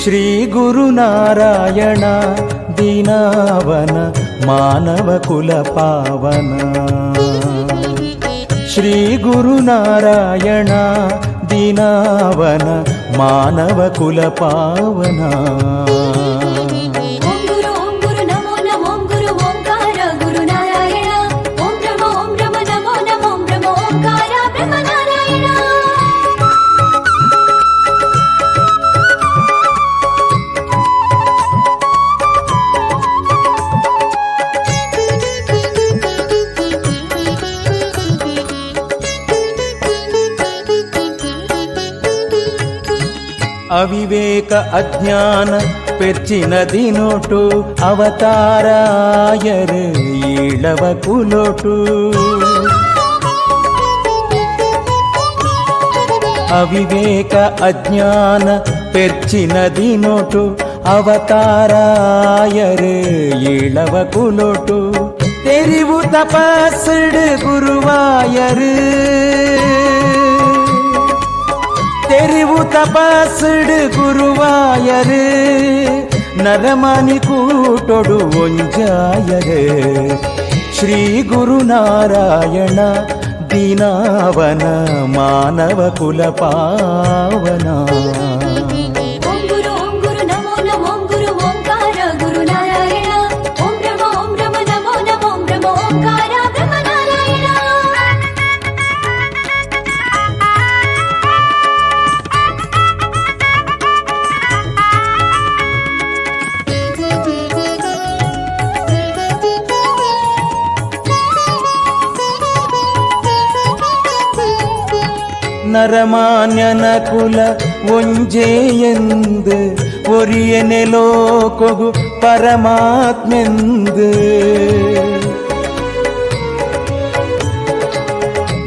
ಶ್ರೀ ಗುರುನಾರಾಯಣ ದೀನಾವನ ಮಾನವ ಕುಲ ಪಾವನ. ಶ್ರೀ ಗುರುನಾರಾಯಣ ದೀನಾವನ ಮಾನವ ಕುಲ ಪಾವನ. ಅವಿವೇಕ ಅಜ್ಞಾನ ಪೆರ್ಚಿನದಿ ನೋಟು ಅವತಾರಾಯರು ಈಳವ ಕುಲೋಟು. ಅವಿವೇಕ ಅಜ್ಞಾನ ಪೆರ್ಚಿನದಿ ನೋಟು ಅವತಾರಾಯರು ಈಳವ ಕುಲೋಟು. ತೆರಿವು ತಪಸ್ಸಡು ಗುರುವಾಯರು தெரிவு தபாசுடு குருவாயரு நரமணி கூட்டொடு ஒஞ்சாயரு. ಶ್ರೀ ಗುರುನಾರಾಯಣ ದೀನಾವನ ಮಾನವ ಕುಲ ಪಾವನ. ನರಮಾನ್ಯನ ಕುಲ ಒಂಜೇ ಎಂದು ಒರಿಯನೆಲೋ ಕೊಗು ಪರಮಾತ್ಮೆಂದು.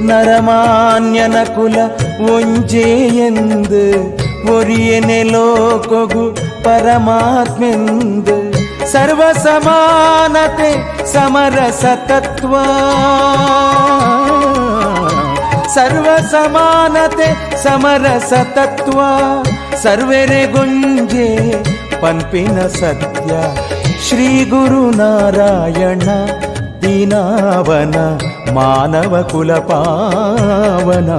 ನರಮಾನ್ಯನ ಕುಲ ಒಂಜೇ ಎಂದು ಒರಿಯನೆಲೋ ಕೊಗು ಪರಮಾತ್ಮೆಂದು. ಸರ್ವ ಸಮಾನತೆ ಸಮರಸ ತತ್ವ ಸರ್ವ ಸಮಾನತೆ ಸಮರಸ ತತ್ವ ಸರ್ವೆರೆ ಗುಂಜೆ ಪಂಪಿನ ಸತ್ಯ. ಶ್ರೀ ಗುರುನಾರಾಯಣ ದೀನಾವನ ಮಾನವ ಕುಲ ಪಾವನ.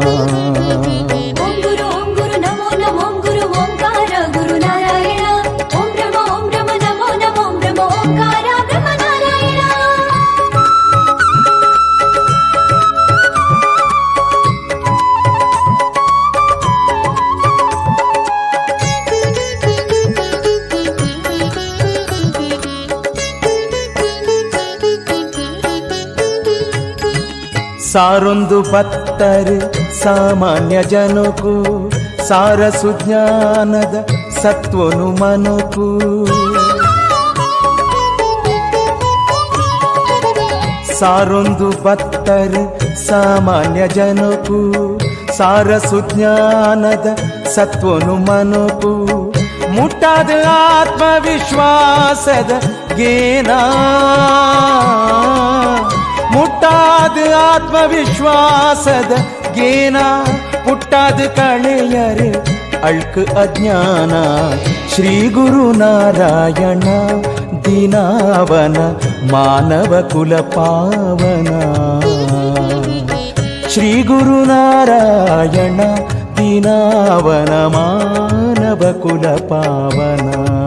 ಸಾರೊಂದು ಭಕ್ತರು ಸಾಮಾನ್ಯ ಜನಕು ಸಾರ ಸುಜ್ಞಾನದ ಸತ್ವನು ಮನಕು. ಸಾರೊಂದು ಭಕ್ತರು ಸಾಮಾನ್ಯ ಜನಕು ಸಾರ ಸುಜ್ಞಾನದ ಸತ್ವನು ಮನಕು. ಮುಟ್ಟಾದ ಆತ್ಮವಿಶ್ವಾಸದ ಗೇನ ಮುಟ್ಟಾದ ಆತ್ಮವಿಶ್ವಾಸದ ಗೇನ ಪುಟ್ಟಾದ ಕಳೆಯರೆ ಅಳ್ಕ ಅಜ್ಞಾನ. ಶ್ರೀ ಗುರುನಾರಾಯಣ ದೀನಾವನ ಮಾನವ ಕುಲ ಪಾವನ. ಶ್ರೀ ಗುರುನಾರಾಯಣ ದೀನಾವನ ಮಾನವ ಕುಲ ಪಾವನ.